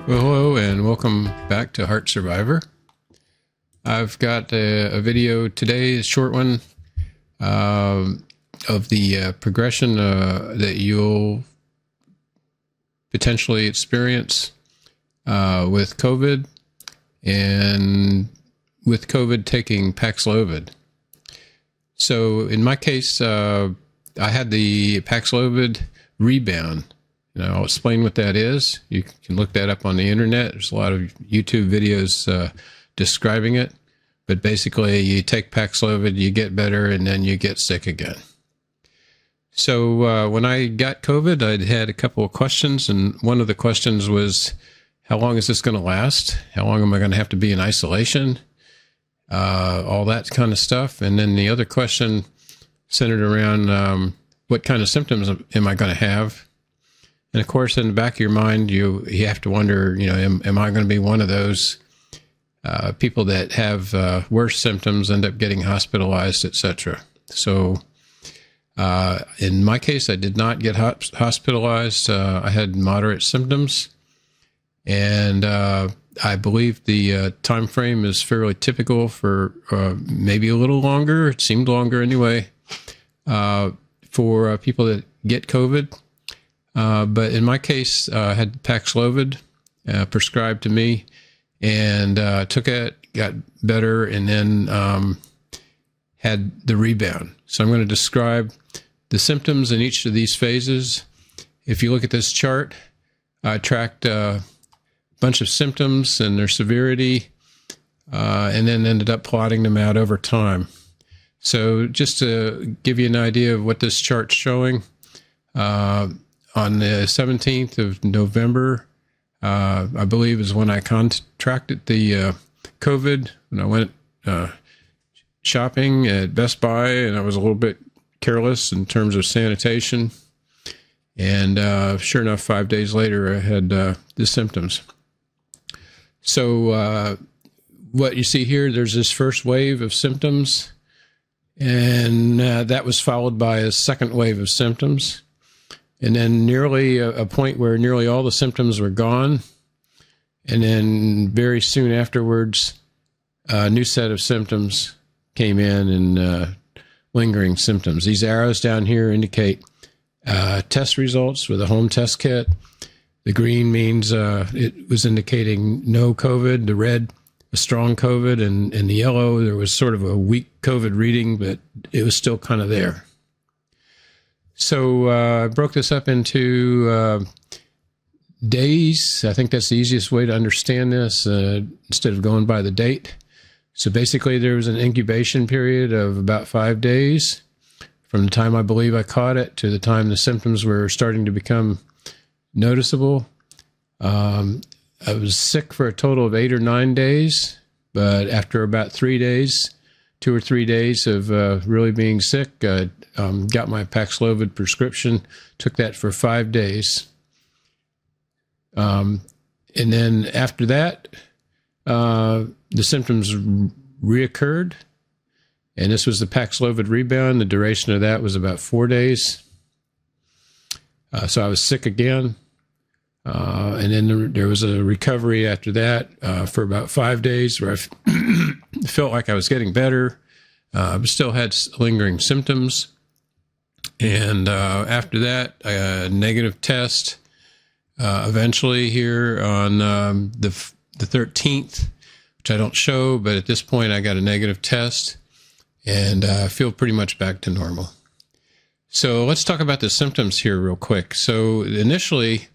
Well, hello and welcome back to Heart Survivor. I've got a video today, a short one, of the progression that you'll potentially experience with COVID, and with COVID taking Paxlovid. So in my case, I had the Paxlovid Rebound. I'll explain what that is. You can look that up on the internet. There's a lot of YouTube videos describing it. But basically, you take Paxlovid, you get better, and then you get sick again. So when I got COVID, I'd had a couple of questions. And one of the questions was, how long is this going to last? How long am I going to have to be in isolation? All that kind of stuff. And then the other question centered around what kind of symptoms am I going to have? And of course, in the back of your mind, you have to wonder, am I going to be one of those people that have worse symptoms, end up getting hospitalized, etc. So in my case, I did not get hospitalized. I had moderate symptoms. And I believe the time frame is fairly typical for maybe a little longer. It seemed longer anyway for people that get COVID. But in my case, I had Paxlovid prescribed to me, and took it, got better, and then had the rebound. So I'm going to describe the symptoms in each of these phases. If you look at this chart, I tracked a bunch of symptoms and their severity, and then ended up plotting them out over time. So just to give you an idea of what this chart's showing, on the 17th of November, I believe is when I contracted the COVID, when I went shopping at Best Buy, and I was a little bit careless in terms of sanitation. And sure enough, 5 days later, I had the symptoms. So what you see here, there's this first wave of symptoms, and that was followed by a second wave of symptoms. And then nearly a point where nearly all the symptoms were gone. And then very soon afterwards, a new set of symptoms came in, and lingering symptoms. These arrows down here indicate test results with a home test kit. The green means it was indicating no COVID. The red, a strong COVID. And in the yellow, there was sort of a weak COVID reading, but it was still kind of there. So I broke this up into days. I think that's the easiest way to understand this instead of going by the date. So basically, there was an incubation period of about 5 days from the time I believe I caught it to the time the symptoms were starting to become noticeable. I was sick for a total of 8 or 9 days, but after about 3 days, 2 or 3 days of really being sick, I got my Paxlovid prescription, took that for 5 days. And then after that, the symptoms reoccurred. And this was the Paxlovid Rebound. The duration of that was about 4 days. So I was sick again. And then there was a recovery after that for about 5 days where I felt like I was getting better, but still had lingering symptoms. And after that, a negative test eventually here on the 13th, which I don't show, but at this point I got a negative test, and I feel pretty much back to normal. So let's talk about the symptoms here real quick. So initially,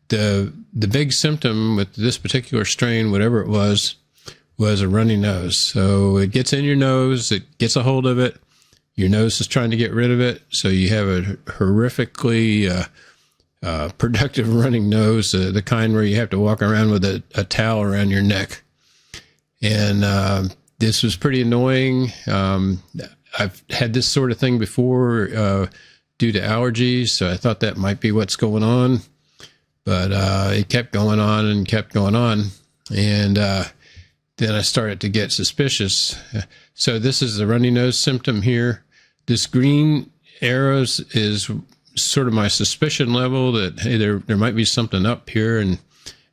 the big symptom with this particular strain, whatever it was a runny nose. So it gets in your nose, it gets a hold of it, your nose is trying to get rid of it, so you have a horrifically productive running nose, the kind where you have to walk around with a towel around your neck. And this was pretty annoying. I've had this sort of thing before due to allergies, so I thought that might be what's going on. But it kept going on and kept going on. And then I started to get suspicious. So this is the runny nose symptom here. This green arrows is sort of my suspicion level that, hey, there might be something up here, and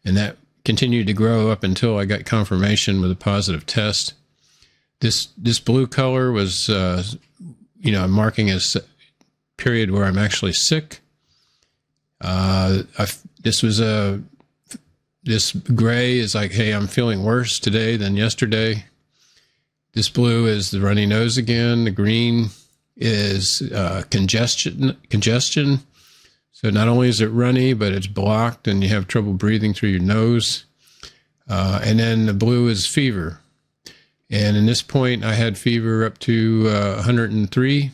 that continued to grow up until I got confirmation with a positive test. This blue color was, marking a period where I'm actually sick. This gray is like, hey, I'm feeling worse today than yesterday. This blue is the runny nose again. The green is congestion. So not only is it runny, but it's blocked and you have trouble breathing through your nose. And then the blue is fever. And in this point, I had fever up to 103.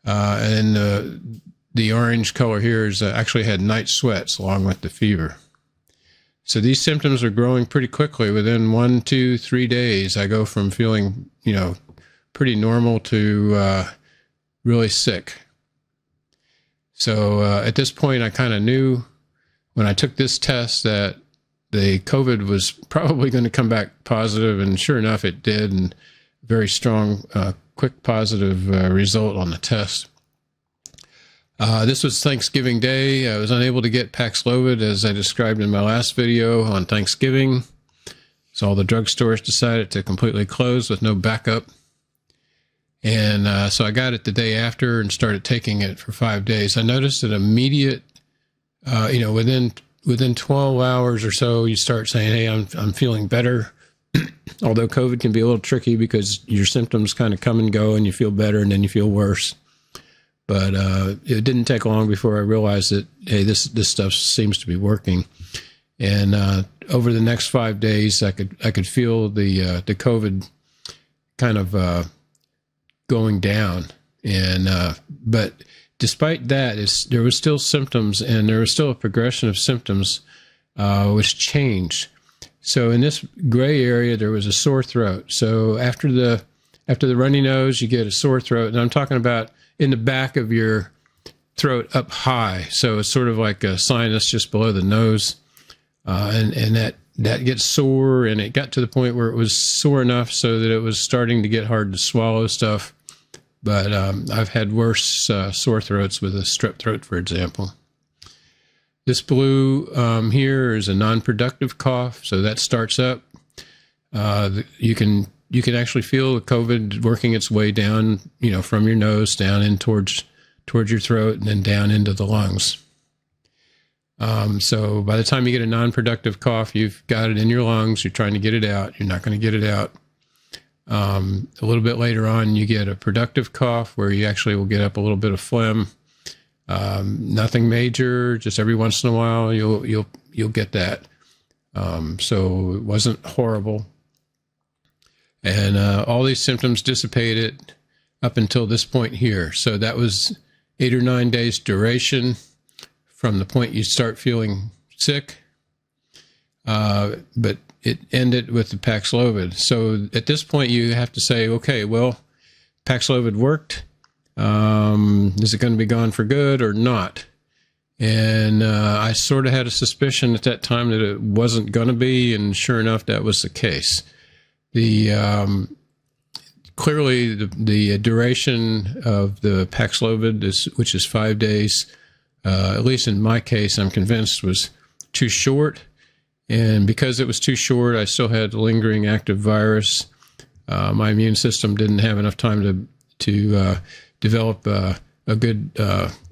And the orange color here is actually had night sweats along with the fever. So these symptoms are growing pretty quickly. Within 1, 2, 3 days, I go from feeling, pretty normal to really sick. So at this point, I kind of knew when I took this test that the COVID was probably going to come back positive, and sure enough, it did, and very strong, quick positive result on the test. This was Thanksgiving Day. I was unable to get Paxlovid, as I described in my last video, on Thanksgiving. So all the drugstores decided to completely close with no backup. And so I got it the day after and started taking it for 5 days. I noticed an immediate, within 12 hours or so, you start saying, hey, I'm feeling better. Although COVID can be a little tricky because your symptoms kind of come and go and you feel better and then you feel worse. But it didn't take long before I realized that, hey, this stuff seems to be working. And over the next 5 days, I could feel the COVID kind of going down. And but despite that, there was still symptoms, and there was still a progression of symptoms which changed. So in this gray area, there was a sore throat. So after the runny nose, you get a sore throat, and I'm talking about in the back of your throat up high. So it's sort of like a sinus just below the nose. And that gets sore, and it got to the point where it was sore enough so that it was starting to get hard to swallow stuff. But I've had worse sore throats with a strep throat, for example. This blue here is a non-productive cough, so that starts up. You can actually feel the COVID working its way down, from your nose down in towards your throat and then down into the lungs. So by the time you get a non-productive cough, you've got it in your lungs. You're trying to get it out. You're not going to get it out. A little bit later on, you get a productive cough where you actually will get up a little bit of phlegm. Nothing major, just every once in a while you'll get that. So it wasn't horrible. And all these symptoms dissipated up until this point here. So that was 8 or 9 days duration from the point you start feeling sick. But it ended with the Paxlovid. So at this point, you have to say, okay, well, Paxlovid worked. Is it going to be gone for good or not? And I sort of had a suspicion at that time that it wasn't going to be, and sure enough, that was the case. Clearly, the duration of the Paxlovid, which is 5 days, at least in my case, I'm convinced was too short. And because it was too short, I still had lingering active virus. My immune system didn't have enough time to develop a good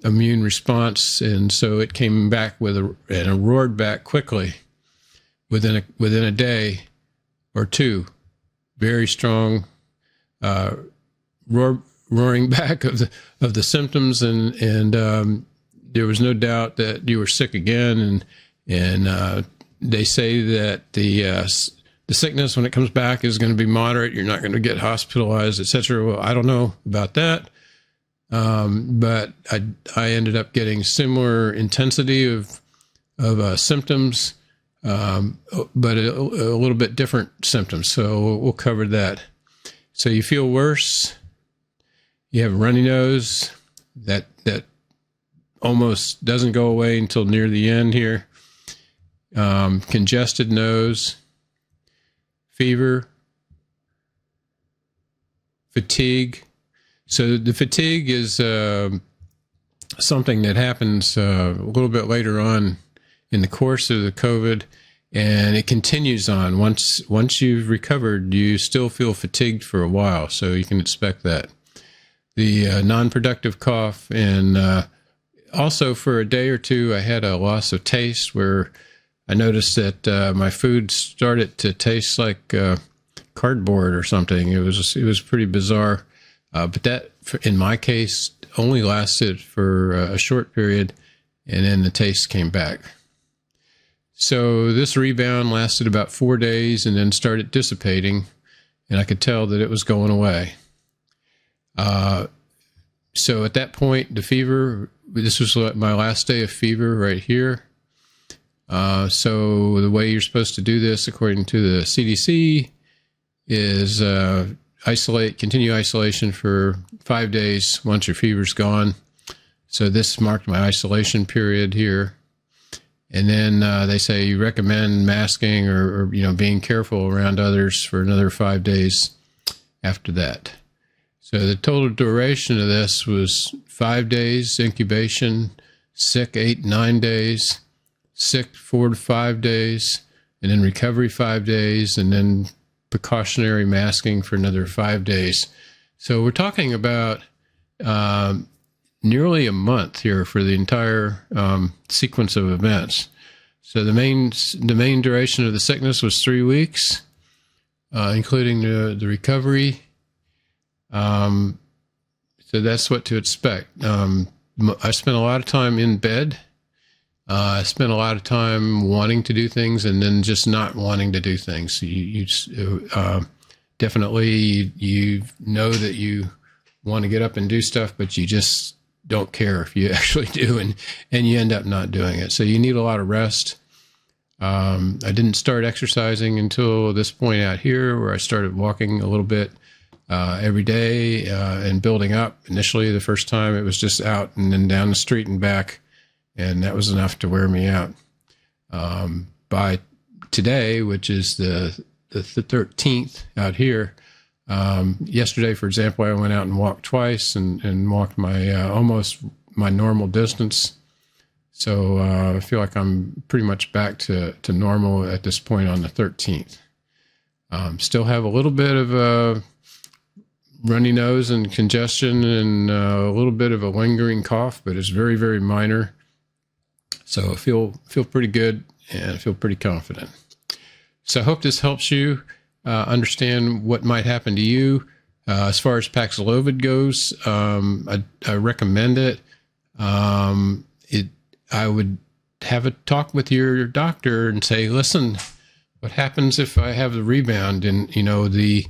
immune response, and so it came back and it roared back quickly within a day or two. Very strong roaring back of the symptoms, and there was no doubt that you were sick again, and they say that the sickness when it comes back is going to be moderate. You're not going to get hospitalized, etc. Well, I don't know about that, but I ended up getting similar intensity of symptoms, but a little bit different symptoms. So we'll cover that. So you feel worse. You have a runny nose that almost doesn't go away until near the end here. Congested nose, fever, fatigue. So the fatigue is something that happens a little bit later on in the course of the COVID, and it continues on. Once you've recovered, you still feel fatigued for a while, so you can expect that. The non-productive cough, and also for a day or two, I had a loss of taste where I noticed that my food started to taste like cardboard or something. It was pretty bizarre, but that, in my case, only lasted for a short period, and then the taste came back. So this rebound lasted about 4 days and then started dissipating, and I could tell that it was going away. So at that point, the fever, this was my last day of fever right here. So the way you're supposed to do this, according to the CDC, is continue isolation for 5 days once your fever's gone. So this marked my isolation period here. And then they say you recommend masking or being careful around others for another 5 days after that. So the total duration of this was 5 days incubation, sick 8-9 days, sick 4 to 5 days, and then recovery 5 days, and then precautionary masking for another 5 days. So we're talking about nearly a month here for the entire sequence of events. So the main duration of the sickness was 3 weeks, including the recovery. So that's what to expect. I spent a lot of time in bed. I spent a lot of time wanting to do things and then just not wanting to do things. You definitely, you know that you want to get up and do stuff, but you just don't care if you actually do, and you end up not doing it. So you need a lot of rest. I didn't start exercising until this point out here, where I started walking a little bit every day and building up. Initially, the first time, it was just out and then down the street and back, and that was enough to wear me out. By today, which is the 13th out here, yesterday, for example, I went out and walked twice and walked my almost my normal distance. So I feel like I'm pretty much back to normal at this point on the 13th. Still have a little bit of a runny nose and congestion and a little bit of a lingering cough, but it's very, very minor. So I feel pretty good and I feel pretty confident. So I hope this helps you understand what might happen to you. As far as Paxlovid goes, I recommend it. I would have a talk with your doctor and say, listen, what happens if I have the rebound? And the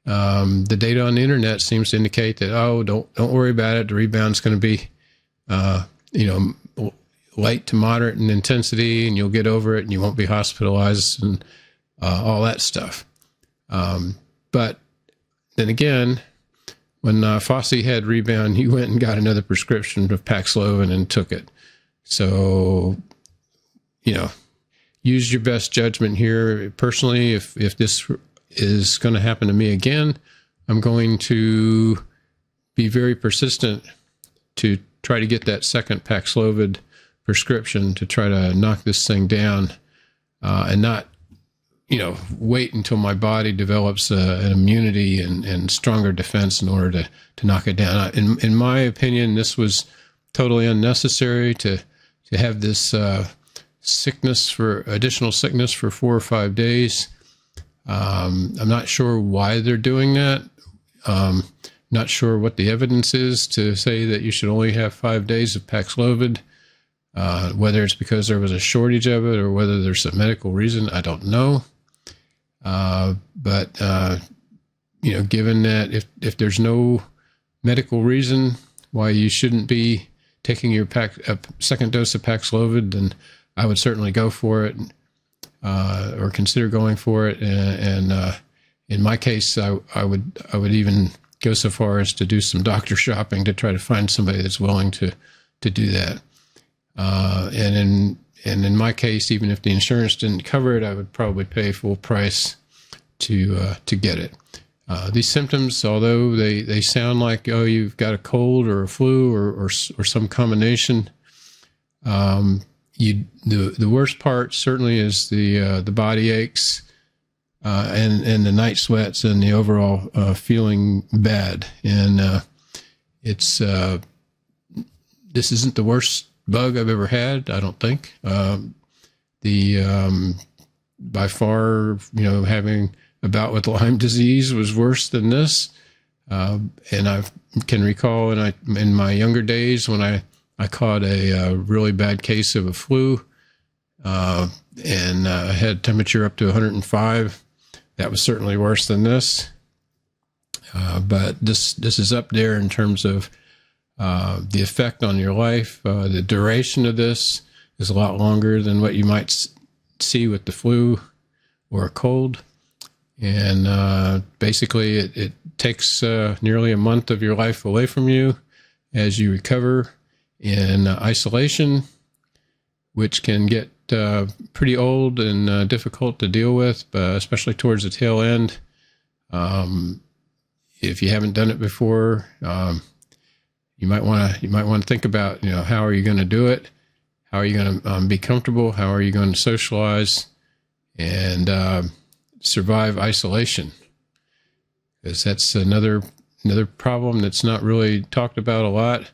data on the internet seems to indicate that, don't worry about it. The rebound's going to be light to moderate in intensity, and you'll get over it, and you won't be hospitalized and all that stuff. But then again, when Fossey had rebound, he went and got another prescription of Paxlovid and took it. So, use your best judgment here. Personally, if this is going to happen to me again, I'm going to be very persistent to try to get that second Paxlovid prescription to try to knock this thing down, and not, wait until my body develops an immunity and stronger defense in order to knock it down. In my opinion, this was totally unnecessary to have this additional sickness for 4 or 5 days. I'm not sure why they're doing that. Not sure what the evidence is to say that you should only have 5 days of Paxlovid. Whether it's because there was a shortage of it or whether there's a medical reason, I don't know. But given that if there's no medical reason why you shouldn't be taking your second dose of Paxlovid, then I would certainly go for it, or consider going for it. And in my case, I would even go so far as to do some doctor shopping to try to find somebody that's willing to do that. And in my case, even if the insurance didn't cover it, I would probably pay full price to get it. These symptoms, although they sound like, you've got a cold or a flu or some combination, the worst part certainly is the body aches and the night sweats and the overall feeling bad. And it's this isn't the worst bug I've ever had, I don't think. By far, having a bout with Lyme disease was worse than this. And I can recall in my younger days when I caught a really bad case of a flu, and I had temperature up to 105. That was certainly worse than this. But this is up there in terms of the effect on your life. The duration of this is a lot longer than what you might see with the flu or a cold. And basically it takes nearly a month of your life away from you as you recover in isolation, which can get pretty old and difficult to deal with, especially towards the tail end. If you haven't done it before, you might want to think about, how are you going to do it? How are you going to be comfortable? How are you going to socialize and survive isolation? Because that's another problem that's not really talked about a lot.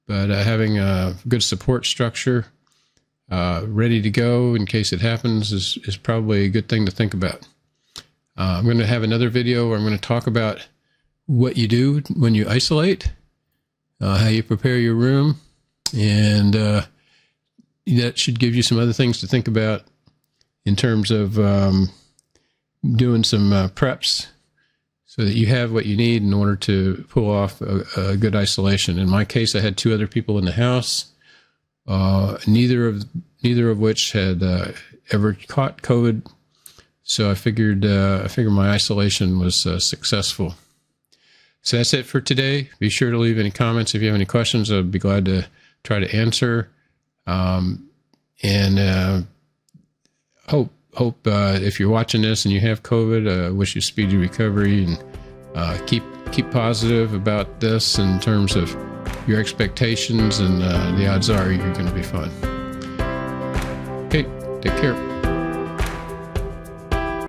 But having a good support structure ready to go in case it happens is probably a good thing to think about. I'm going to have another video where I'm going to talk about what you do when you isolate, how you prepare your room, and that should give you some other things to think about in terms of doing some preps so that you have what you need in order to pull off a good isolation. In my case, I had 2 other people in the house, neither of which had ever caught COVID. So I figured my isolation was successful. So that's it for today. Be sure to leave any comments. If you have any questions, I'd be glad to try to answer. And hope if you're watching this and you have COVID, I wish you speedy recovery, and keep positive about this in terms of your expectations, and the odds are you're going to be fine. Okay, take care.